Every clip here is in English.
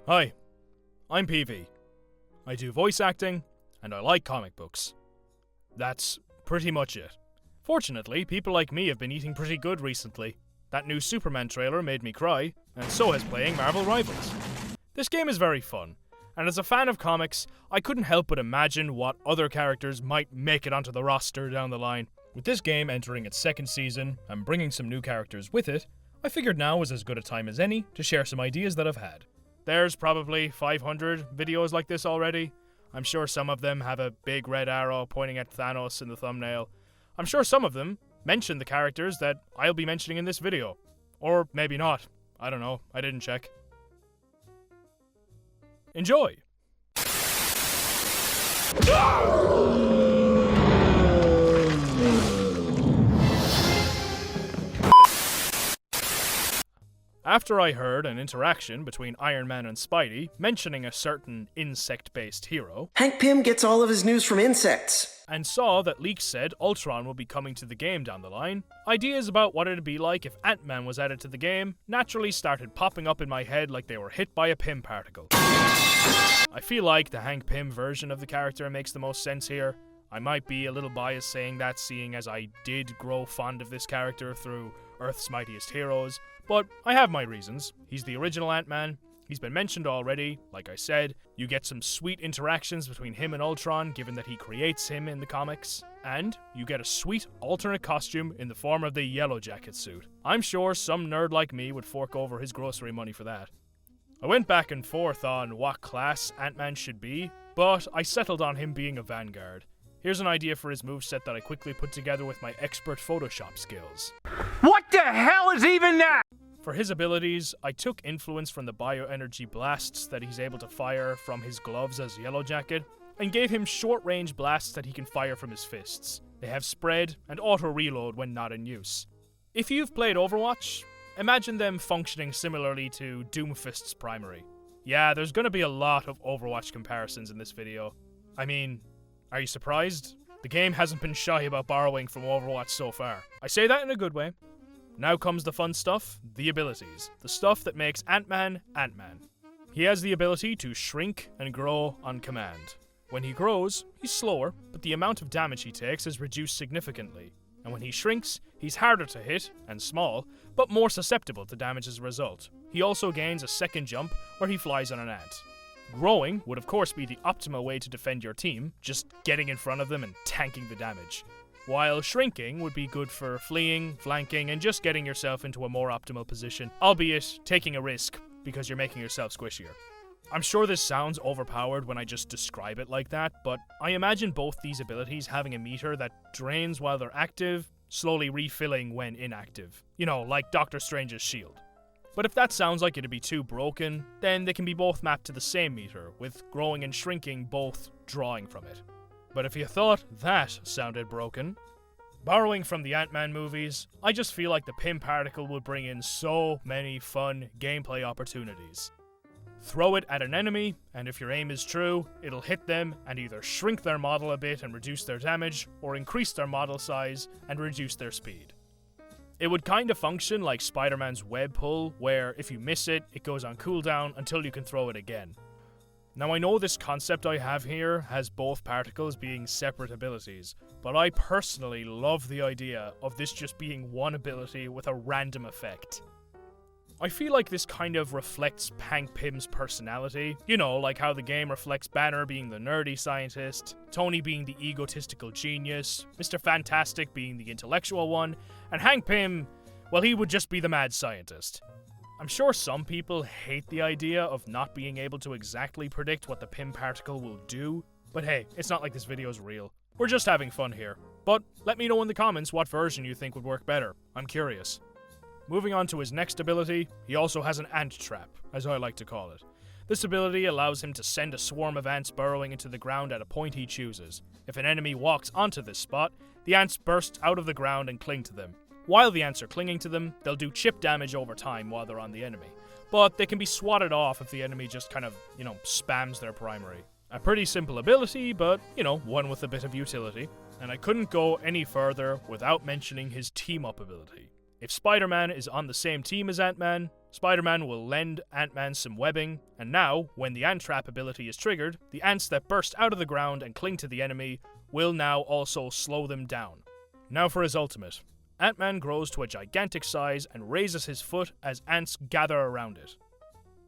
Hi, I'm PV. I do voice acting, and I like comic books. That's pretty much it. Fortunately, people like me have been eating pretty good recently. That new Superman trailer made me cry, and so has playing Marvel Rivals. This game is very fun, and as a fan of comics, I couldn't help but imagine what other characters might make it onto the roster down the line. With this game entering its second season, and bringing some new characters with it, I figured now was as good a time as any to share some ideas that I've had. There's probably 500 videos like this already. I'm sure some of them have a big red arrow pointing at Thanos in the thumbnail. I'm sure some of them mention the characters that I'll be mentioning in this video. Or maybe not. I don't know. I didn't check. Enjoy! After I heard an interaction between Iron Man and Spidey mentioning a certain insect-based hero, Hank Pym gets all of his news from insects. And saw that leaks said Ultron will be coming to the game down the line, ideas about what it'd be like if Ant-Man was added to the game naturally started popping up in my head like they were hit by a Pym particle. I feel like the Hank Pym version of the character makes the most sense here. I might be a little biased saying that, seeing as I did grow fond of this character through Earth's Mightiest Heroes, but I have my reasons. He's the original Ant-Man. He's been mentioned already, like I said. You get some sweet interactions between him and Ultron, given that he creates him in the comics. And you get a sweet alternate costume in the form of the Yellow Jacket suit. I'm sure some nerd like me would fork over his grocery money for that. I went back and forth on what class Ant-Man should be, but I settled on him being a Vanguard. Here's an idea for his moveset that I quickly put together with my expert Photoshop skills. What the hell is even that? For his abilities, I took influence from the bioenergy blasts that he's able to fire from his gloves as Yellow Jacket, and gave him short-range blasts that he can fire from his fists. They have spread and auto-reload when not in use. If you've played Overwatch, imagine them functioning similarly to Doomfist's primary. Yeah, there's gonna be a lot of Overwatch comparisons in this video. I mean, are you surprised? The game hasn't been shy about borrowing from Overwatch so far. I say that in a good way. Now comes the fun stuff, the abilities. The stuff that makes Ant-Man, Ant-Man. He has the ability to shrink and grow on command. When he grows, he's slower, but the amount of damage he takes is reduced significantly. And when he shrinks, he's harder to hit and small, but more susceptible to damage as a result. He also gains a second jump where he flies on an ant. Growing would of course be the optimal way to defend your team, just getting in front of them and tanking the damage. While shrinking would be good for fleeing, flanking, and just getting yourself into a more optimal position, albeit taking a risk because you're making yourself squishier. I'm sure this sounds overpowered when I just describe it like that, but I imagine both these abilities having a meter that drains while they're active, slowly refilling when inactive. You know, like Doctor Strange's shield. But if that sounds like it'd be too broken, then they can be both mapped to the same meter, with growing and shrinking both drawing from it. But if you thought that sounded broken, borrowing from the Ant-Man movies, I just feel like the Pym particle would bring in so many fun gameplay opportunities. Throw it at an enemy, and if your aim is true, it'll hit them and either shrink their model a bit and reduce their damage, or increase their model size and reduce their speed. It would kind of function like Spider-Man's web pull, where if you miss it, it goes on cooldown until you can throw it again. Now I know this concept I have here has both particles being separate abilities, but I personally love the idea of this just being one ability with a random effect. I feel like this kind of reflects Hank Pym's personality, you know, like how the game reflects Banner being the nerdy scientist, Tony being the egotistical genius, Mr. Fantastic being the intellectual one, and Hank Pym, well, he would just be the mad scientist. I'm sure some people hate the idea of not being able to exactly predict what the Pym particle will do, but hey, it's not like this video is real. We're just having fun here. But let me know in the comments what version you think would work better. I'm curious. Moving on to his next ability, he also has an ant trap, as I like to call it. This ability allows him to send a swarm of ants burrowing into the ground at a point he chooses. If an enemy walks onto this spot, the ants burst out of the ground and cling to them. While the ants are clinging to them, they'll do chip damage over time while they're on the enemy. But they can be swatted off if the enemy just kind of, spams their primary. A pretty simple ability, but, one with a bit of utility. And I couldn't go any further without mentioning his team-up ability. If Spider-Man is on the same team as Ant-Man, Spider-Man will lend Ant-Man some webbing, and now, when the Ant Trap ability is triggered, the ants that burst out of the ground and cling to the enemy will now also slow them down. Now for his ultimate. Ant-Man grows to a gigantic size and raises his foot as ants gather around it.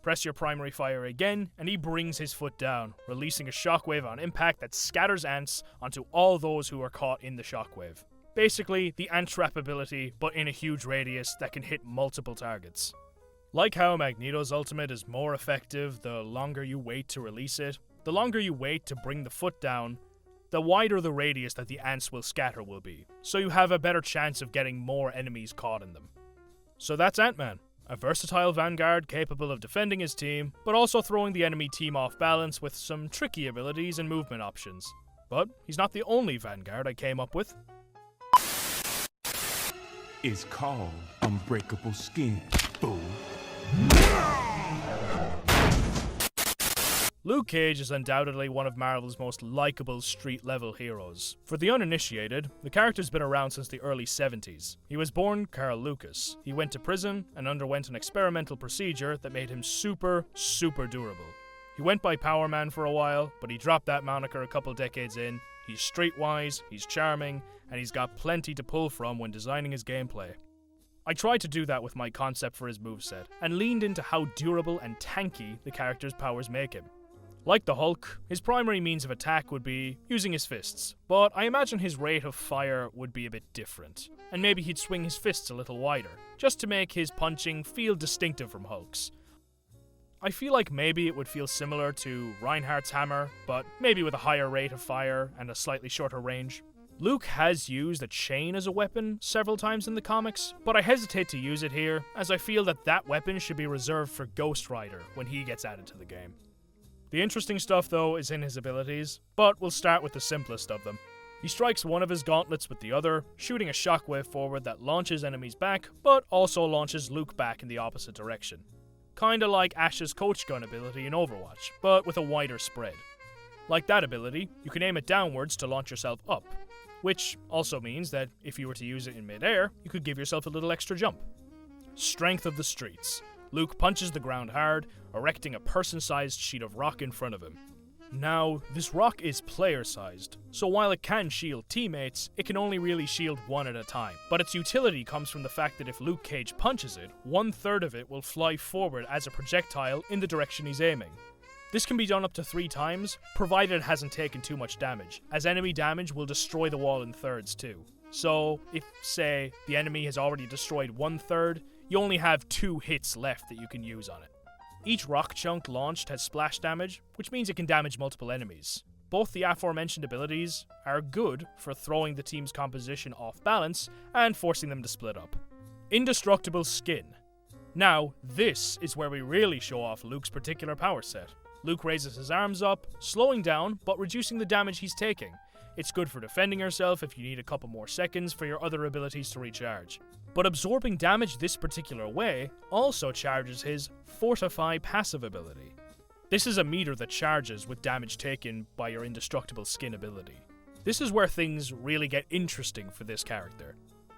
Press your primary fire again, and he brings his foot down, releasing a shockwave on impact that scatters ants onto all those who are caught in the shockwave. Basically, the Ant Trap ability, but in a huge radius that can hit multiple targets. Like how Magneto's ultimate is more effective the longer you wait to release it, the longer you wait to bring the foot down, the wider the radius that the ants will scatter will be, so you have a better chance of getting more enemies caught in them. So that's Ant-Man, a versatile vanguard capable of defending his team, but also throwing the enemy team off balance with some tricky abilities and movement options. But he's not the only vanguard I came up with. It's called Unbreakable Skin, fool. Luke Cage is undoubtedly one of Marvel's most likable street-level heroes. For the uninitiated, the character's been around since the early 70s. He was born Carl Lucas. He went to prison and underwent an experimental procedure that made him super durable. He went by Power Man for a while, but he dropped that moniker a couple decades in. He's streetwise, he's charming, and he's got plenty to pull from when designing his gameplay. I tried to do that with my concept for his moveset, and leaned into how durable and tanky the character's powers make him. Like the Hulk, his primary means of attack would be using his fists, but I imagine his rate of fire would be a bit different, and maybe he'd swing his fists a little wider, just to make his punching feel distinctive from Hulk's. I feel like maybe it would feel similar to Reinhardt's hammer, but maybe with a higher rate of fire and a slightly shorter range. Luke has used a chain as a weapon several times in the comics, but I hesitate to use it here, as I feel that that weapon should be reserved for Ghost Rider when he gets added to the game. The interesting stuff though is in his abilities, but we'll start with the simplest of them. He strikes one of his gauntlets with the other, shooting a shockwave forward that launches enemies back, but also launches Luke back in the opposite direction. Kinda like Ash's Coach Gun ability in Overwatch, but with a wider spread. Like that ability, you can aim it downwards to launch yourself up, which also means that if you were to use it in midair, you could give yourself a little extra jump. Strength of the streets. Luke punches the ground hard, erecting a person-sized sheet of rock in front of him. Now, this rock is player-sized, so while it can shield teammates, it can only really shield one at a time. But its utility comes from the fact that if Luke Cage punches it, 1/3 of it will fly forward as a projectile in the direction he's aiming. This can be done up to 3 times, provided it hasn't taken too much damage, as enemy damage will destroy the wall in thirds too. So, if, say, the enemy has already destroyed 1/3, you only have 2 hits left that you can use on it. Each rock chunk launched has splash damage, which means it can damage multiple enemies. Both the aforementioned abilities are good for throwing the team's composition off balance and forcing them to split up. Indestructible Skin. Now, this is where we really show off Luke's particular power set. Luke raises his arms up, slowing down but reducing the damage he's taking. It's good for defending yourself if you need a couple more seconds for your other abilities to recharge. But absorbing damage this particular way also charges his Fortify passive ability. This is a meter that charges with damage taken by your Indestructible Skin ability. This is where things really get interesting for this character.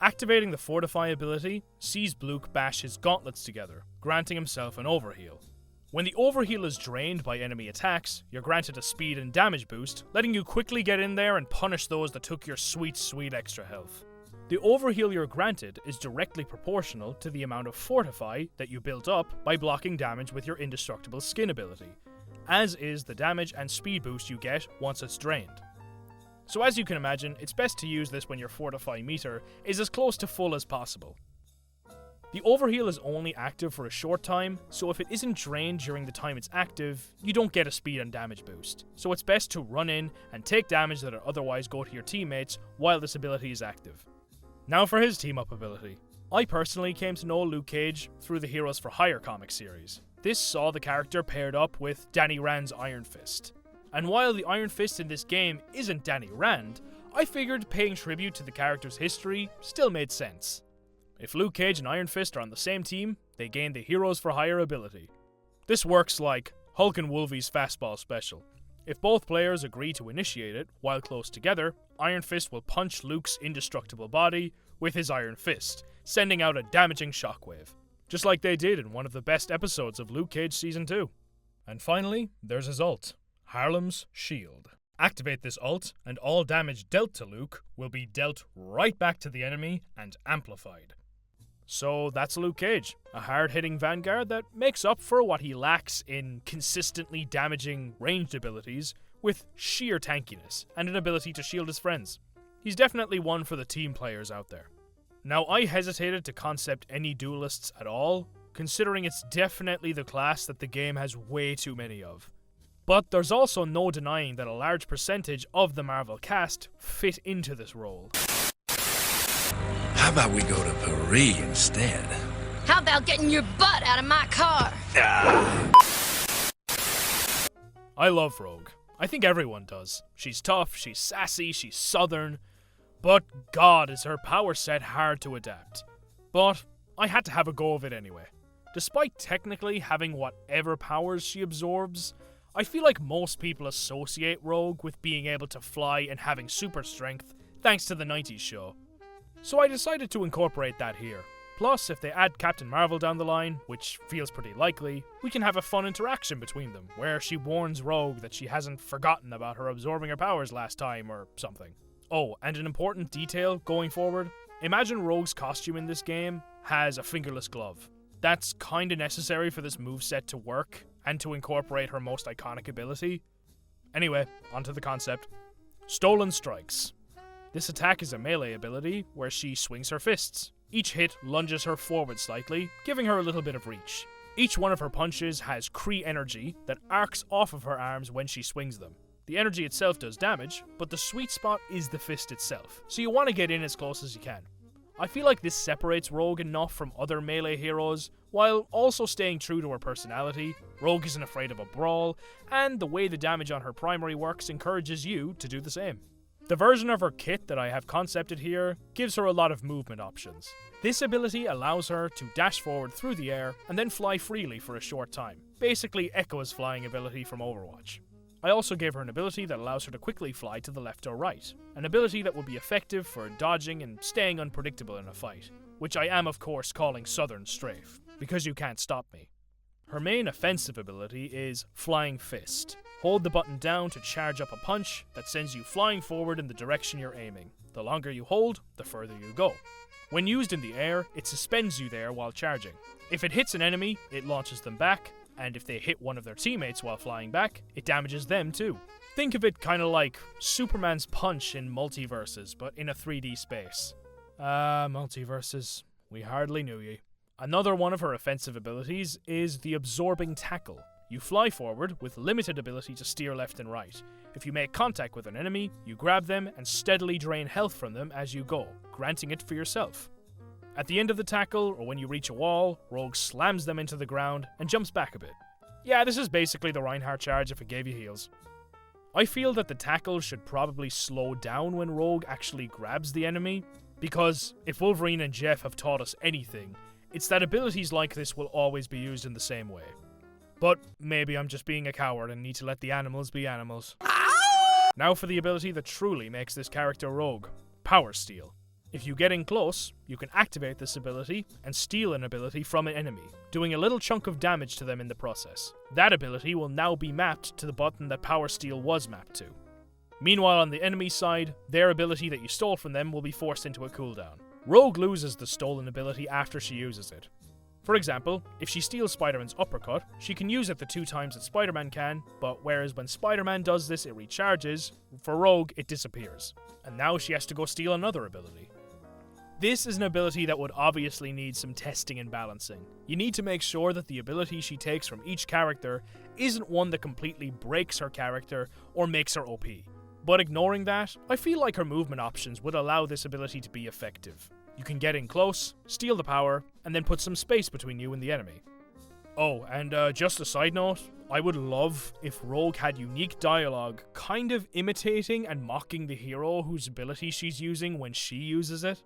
Activating the Fortify ability sees Luke bash his gauntlets together, granting himself an overheal. When the overheal is drained by enemy attacks, you're granted a speed and damage boost, letting you quickly get in there and punish those that took your sweet extra health. The overheal you're granted is directly proportional to the amount of Fortify that you built up by blocking damage with your Indestructible Skin ability, as is the damage and speed boost you get once it's drained. So as you can imagine, it's best to use this when your Fortify meter is as close to full as possible. The overheal is only active for a short time, so if it isn't drained during the time it's active, you don't get a speed and damage boost. So it's best to run in and take damage that would otherwise go to your teammates while this ability is active. Now for his team-up ability. I personally came to know Luke Cage through the Heroes for Hire comic series. This saw the character paired up with Danny Rand's Iron Fist. And while the Iron Fist in this game isn't Danny Rand, I figured paying tribute to the character's history still made sense. If Luke Cage and Iron Fist are on the same team, they gain the Heroes for Hire ability. This works like Hulk and Wolvie's fastball special. If both players agree to initiate it while close together, Iron Fist will punch Luke's indestructible body, with his Iron Fist, sending out a damaging shockwave, just like they did in one of the best episodes of Luke Cage Season 2. And finally, there's his ult, Harlem's Shield. Activate this ult, and all damage dealt to Luke will be dealt right back to the enemy and amplified. So that's Luke Cage, a hard-hitting vanguard that makes up for what he lacks in consistently damaging ranged abilities with sheer tankiness and an ability to shield his friends. He's definitely one for the team players out there. Now, I hesitated to concept any duelists at all, considering it's definitely the class that the game has way too many of. But there's also no denying that a large percentage of the Marvel cast fit into this role. How about we go to Paris instead? How about getting your butt out of my car? I love Rogue. I think everyone does. She's tough, she's sassy, she's southern, but God, is her power set hard to adapt. But I had to have a go of it anyway. Despite technically having whatever powers she absorbs, I feel like most people associate Rogue with being able to fly and having super strength thanks to the 90s show. So I decided to incorporate that here. Plus, if they add Captain Marvel down the line, which feels pretty likely, we can have a fun interaction between them, where she warns Rogue that she hasn't forgotten about her absorbing her powers last time or something. Oh, and an important detail going forward, imagine Rogue's costume in this game has a fingerless glove. That's kinda necessary for this moveset to work, and to incorporate her most iconic ability. Anyway, onto the concept. Stolen Strikes. This attack is a melee ability where she swings her fists. Each hit lunges her forward slightly, giving her a little bit of reach. Each one of her punches has Kree energy that arcs off of her arms when she swings them. The energy itself does damage, but the sweet spot is the fist itself, so you want to get in as close as you can. I feel like this separates Rogue enough from other melee heroes, while also staying true to her personality. Rogue isn't afraid of a brawl, and the way the damage on her primary works encourages you to do the same. The version of her kit that I have concepted here gives her a lot of movement options. This ability allows her to dash forward through the air and then fly freely for a short time, basically Echo's flying ability from Overwatch. I also gave her an ability that allows her to quickly fly to the left or right, an ability that will be effective for dodging and staying unpredictable in a fight, which I am of course calling Southern Strafe, because you can't stop me. Her main offensive ability is Flying Fist. Hold the button down to charge up a punch that sends you flying forward in the direction you're aiming. The longer you hold, the further you go. When used in the air, it suspends you there while charging. If it hits an enemy, it launches them back, and if they hit one of their teammates while flying back, it damages them too. Think of it kinda like Superman's punch in Multiverses, but in a 3D space. Multiverses. We hardly knew ye. Another one of her offensive abilities is the Absorbing Tackle. You fly forward with limited ability to steer left and right. If you make contact with an enemy, you grab them and steadily drain health from them as you go, granting it for yourself. At the end of the tackle, or when you reach a wall, Rogue slams them into the ground and jumps back a bit. Yeah, this is basically the Reinhardt charge if it gave you heals. I feel that the tackle should probably slow down when Rogue actually grabs the enemy, because if Wolverine and Jeff have taught us anything, it's that abilities like this will always be used in the same way. But maybe I'm just being a coward and need to let the animals be animals. Now for the ability that truly makes this character Rogue, Power Steal. If you get in close, you can activate this ability and steal an ability from an enemy, doing a little chunk of damage to them in the process. That ability will now be mapped to the button that Power Steal was mapped to. Meanwhile, on the enemy side, their ability that you stole from them will be forced into a cooldown. Rogue loses the stolen ability after she uses it. For example, if she steals Spider-Man's uppercut, she can use it the 2 times that Spider-Man can, but whereas when Spider-Man does this it recharges, for Rogue it disappears. And now she has to go steal another ability. This is an ability that would obviously need some testing and balancing. You need to make sure that the ability she takes from each character isn't one that completely breaks her character or makes her OP. But ignoring that, I feel like her movement options would allow this ability to be effective. You can get in close, steal the power, and then put some space between you and the enemy. Oh, and just a side note, I would love if Rogue had unique dialogue, kind of imitating and mocking the hero whose ability she's using when she uses it.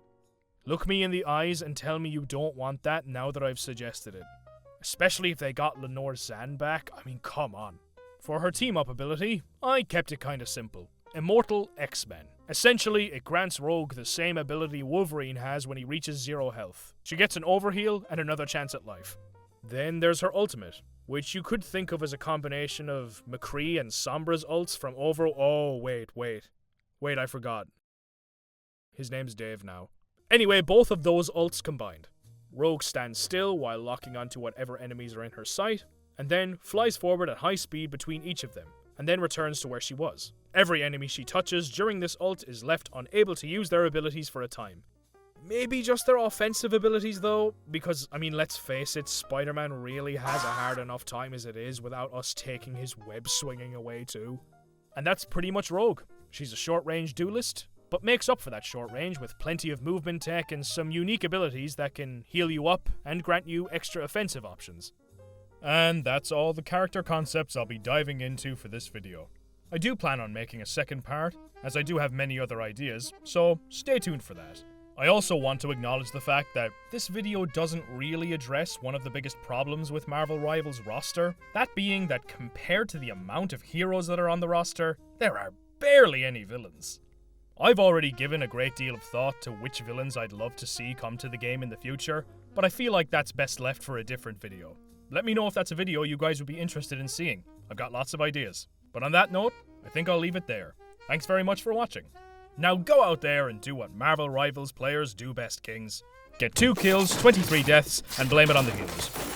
Look me in the eyes and tell me you don't want that now that I've suggested it. Especially if they got Lenore Zan back, I mean come on. For her team-up ability, I kept it kinda simple. Immortal X-Men. Essentially, it grants Rogue the same ability Wolverine has when he reaches 0 health. She gets an overheal and another chance at life. Then there's her ultimate, which you could think of as a combination of McCree and Sombra's ults from Wait, I forgot. His name's Dave now. Anyway, both of those ults combined. Rogue stands still while locking onto whatever enemies are in her sight, and then flies forward at high speed between each of them, and then returns to where she was. Every enemy she touches during this ult is left unable to use their abilities for a time. Maybe just their offensive abilities though, because, let's face it, Spider-Man really has a hard enough time as it is without us taking his web swinging away too. And that's pretty much Rogue. She's a short-range duelist, but makes up for that short range with plenty of movement tech and some unique abilities that can heal you up and grant you extra offensive options. And that's all the character concepts I'll be diving into for this video. I do plan on making a second part, as I do have many other ideas, so stay tuned for that. I also want to acknowledge the fact that this video doesn't really address one of the biggest problems with Marvel Rivals' roster, that being that compared to the amount of heroes that are on the roster, there are barely any villains. I've already given a great deal of thought to which villains I'd love to see come to the game in the future, but I feel like that's best left for a different video. Let me know if that's a video you guys would be interested in seeing. I've got lots of ideas. But on that note, I think I'll leave it there. Thanks very much for watching. Now go out there and do what Marvel Rivals players do best, kings. Get 2 kills, 23 deaths, and blame it on the healers.